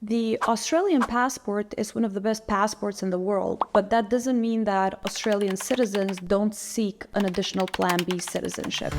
The Australian passport is one of the best passports in the world, but that doesn't mean that Australian citizens don't seek an additional Plan B citizenship.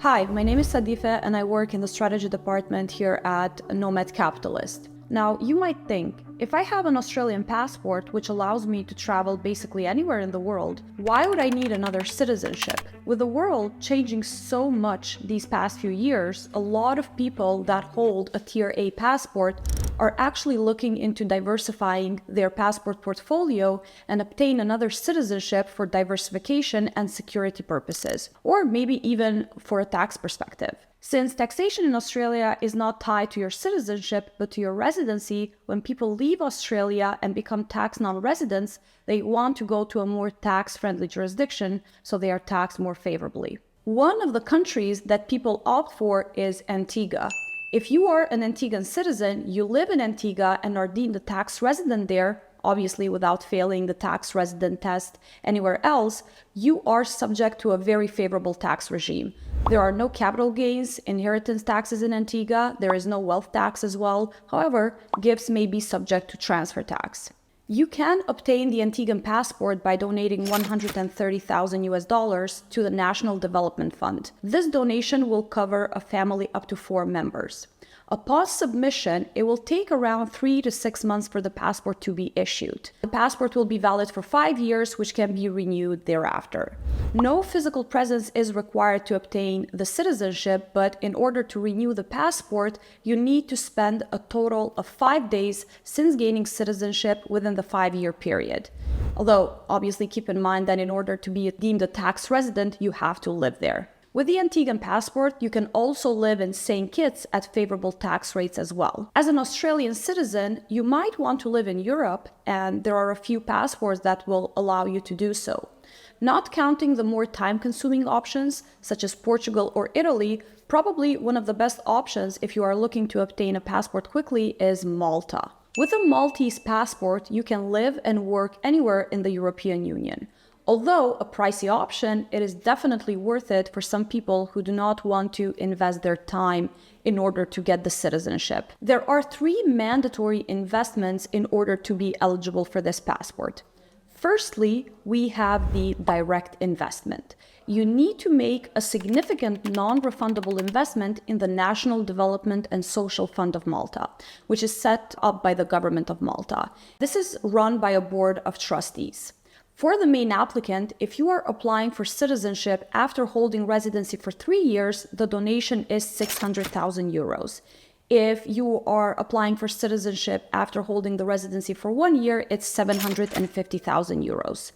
Hi, my name is Sadifa and I work in the strategy department here at Nomad Capitalist. Now, you might think, if I have an Australian passport which allows me to travel basically anywhere in the world, why would I need another citizenship? With the world changing so much these past few years, a lot of people that hold a Tier A passport are actually looking into diversifying their passport portfolio and obtain another citizenship for diversification and security purposes, or maybe even for a tax perspective. Since taxation in Australia is not tied to your citizenship but to your residency, when people leave Australia and become tax non-residents, they want to go to a more tax-friendly jurisdiction, so they are taxed more favorably. One of the countries that people opt for is Antigua. If you are an Antiguan citizen, you live in Antigua and are deemed a tax resident there, obviously without failing the tax resident test anywhere else, you are subject to a very favorable tax regime. There are no capital gains, inheritance taxes in Antigua, there is no wealth tax as well. However, gifts may be subject to transfer tax. You can obtain the Antiguan passport by donating 130,000 US dollars to the National Development Fund. This donation will cover a family up to 4 members. Upon submission, it will take around 3 to 6 months for the passport to be issued. The passport will be valid for 5 years, which can be renewed thereafter. No physical presence is required to obtain the citizenship, but in order to renew the passport, you need to spend a total of 5 days since gaining citizenship within the 5-year period. Although, obviously keep in mind that in order to be deemed a tax resident, you have to live there. With the Antiguan passport, you can also live in St. Kitts at favorable tax rates as well. As an Australian citizen, you might want to live in Europe, and there are a few passports that will allow you to do so. Not counting the more time-consuming options, such as Portugal or Italy, probably one of the best options if you are looking to obtain a passport quickly is Malta. With a Maltese passport, you can live and work anywhere in the European Union. Although a pricey option, it is definitely worth it for some people who do not want to invest their time in order to get the citizenship. There are 3 mandatory investments in order to be eligible for this passport. Firstly, we have the direct investment. You need to make a significant non-refundable investment in the National Development and Social Fund of Malta, which is set up by the government of Malta. This is run by a board of trustees. For the main applicant, if you are applying for citizenship after holding residency for 3 years, the donation is 600,000 euros. If you are applying for citizenship after holding the residency for 1 year, it's 750,000 euros.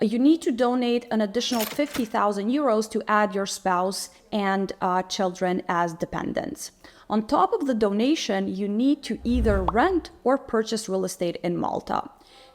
You need to donate an additional 50,000 euros to add your spouse and children as dependents. On top of the donation, you need to either rent or purchase real estate in Malta.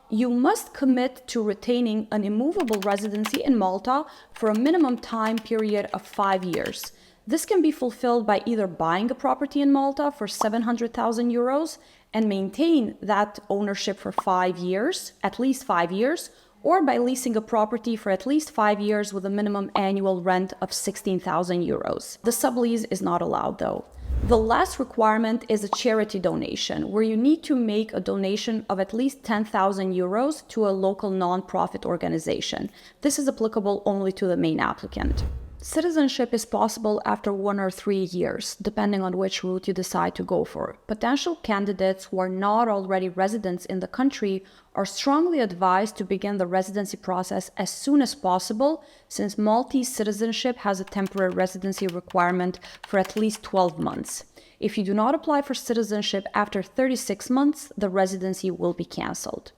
You must commit to retaining an immovable residency in Malta for a minimum time period of 5 years. This can be fulfilled by either buying a property in Malta for 700,000 euros and maintain that ownership for 5 years, at least 5 years, or by leasing a property for at least 5 years with a minimum annual rent of 16,000 euros. The sublease is not allowed though. The last requirement is a charity donation, where you need to make a donation of at least 10,000 euros to a local non-profit organization. This is applicable only to the main applicant. Citizenship is possible after 1 or 3 years, depending on which route you decide to go for. Potential candidates who are not already residents in the country are strongly advised to begin the residency process as soon as possible, since Maltese citizenship has a temporary residency requirement for at least 12 months. If you do not apply for citizenship after 36 months, the residency will be cancelled.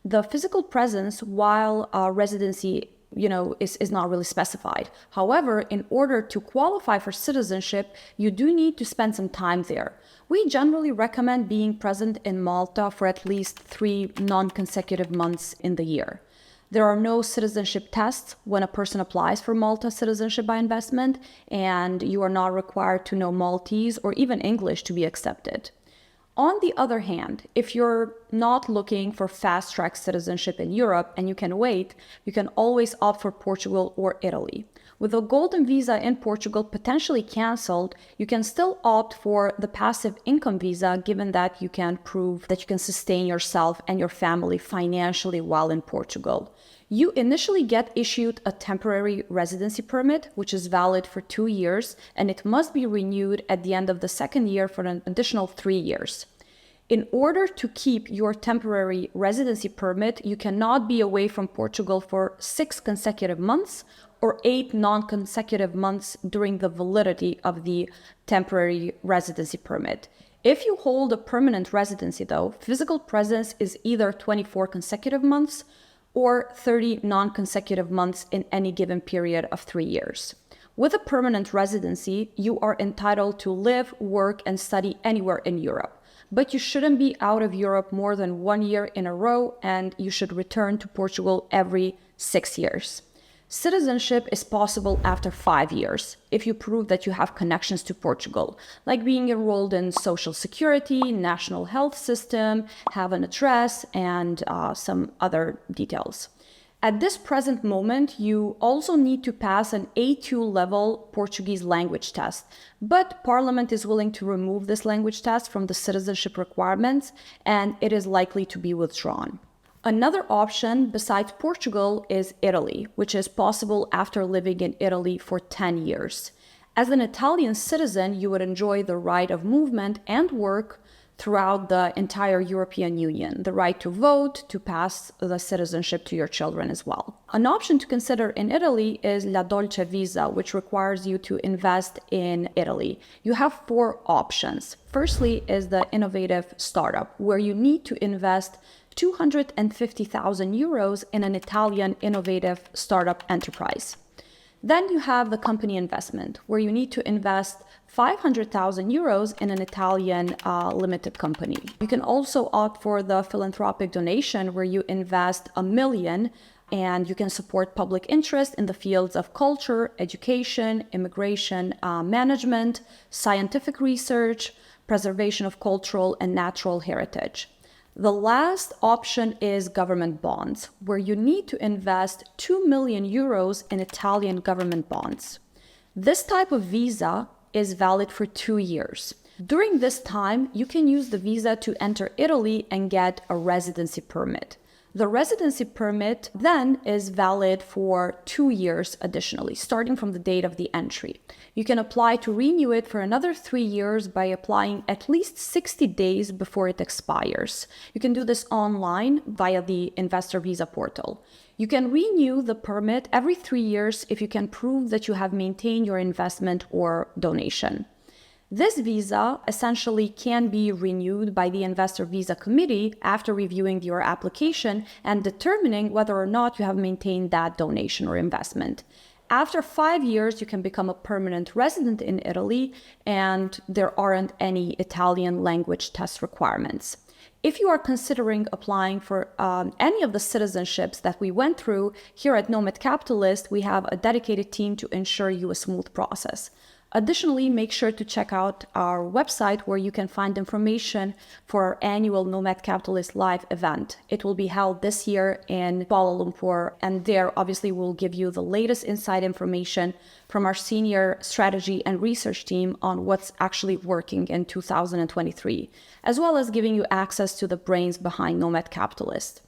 The physical presence while residency is not really specified. However, in order to qualify for citizenship, you do need to spend some time there. We generally recommend being present in Malta for at least 3 non-consecutive months in the year. There are no citizenship tests when a person applies for Malta citizenship by investment, and you are not required to know Maltese or even English to be accepted. On the other hand, if you're not looking for fast-track citizenship in Europe and you can wait, you can always opt for Portugal or Italy. With a golden visa in Portugal potentially cancelled, you can still opt for the passive income visa, given that you can prove that you can sustain yourself and your family financially while in Portugal. You initially get issued a temporary residency permit, which is valid for 2 years, and it must be renewed at the end of the second year for an additional 3 years. In order to keep your temporary residency permit, you cannot be away from Portugal for 6 consecutive months or 8 non-consecutive months during the validity of the temporary residency permit. If you hold a permanent residency, though, physical presence is either 24 consecutive months or 30 non-consecutive months in any given period of 3 years. With a permanent residency, you are entitled to live, work, and study anywhere in Europe. But you shouldn't be out of Europe more than 1 year in a row, and you should return to Portugal every 6 years. Citizenship is possible after 5 years if you prove that you have connections to Portugal, like being enrolled in social security, national health system, have an address, and some other details. At this present moment, you also need to pass an A2 level Portuguese language test, but Parliament is willing to remove this language test from the citizenship requirements, and it is likely to be withdrawn. Another option besides Portugal is Italy, which is possible after living in Italy for 10 years. As an Italian citizen, you would enjoy the right of movement and work throughout the entire European Union, the right to vote, to pass the citizenship to your children as well. An option to consider in Italy is La Dolce Visa, which requires you to invest in Italy. You have 4 options. Firstly is the innovative startup, where you need to invest 250,000 euros in an Italian innovative startup enterprise. Then you have the company investment, where you need to invest 500,000 euros in an Italian limited company. You can also opt for the philanthropic donation, where you invest 1 million and you can support public interest in the fields of culture, education, immigration, management, scientific research, preservation of cultural and natural heritage. The last option is government bonds, where you need to invest 2 million euros in Italian government bonds. This type of visa is valid for 2 years. During this time, you can use the visa to enter Italy and get a residency permit. The residency permit then is valid for 2 years additionally, starting from the date of the entry. You can apply to renew it for another 3 years by applying at least 60 days before it expires. You can do this online via the Investor Visa portal. You can renew the permit every 3 years if you can prove that you have maintained your investment or donation. This visa essentially can be renewed by the Investor Visa Committee after reviewing your application and determining whether or not you have maintained that donation or investment. After 5 years, you can become a permanent resident in Italy, and there aren't any Italian language test requirements. If you are considering applying for any of the citizenships that we went through, here at Nomad Capitalist, we have a dedicated team to ensure you a smooth process. Additionally, make sure to check out our website, where you can find information for our annual Nomad Capitalist Live event. It will be held this year in Kuala Lumpur, and there obviously we'll give you the latest inside information from our senior strategy and research team on what's actually working in 2023, as well as giving you access to the brains behind Nomad Capitalist.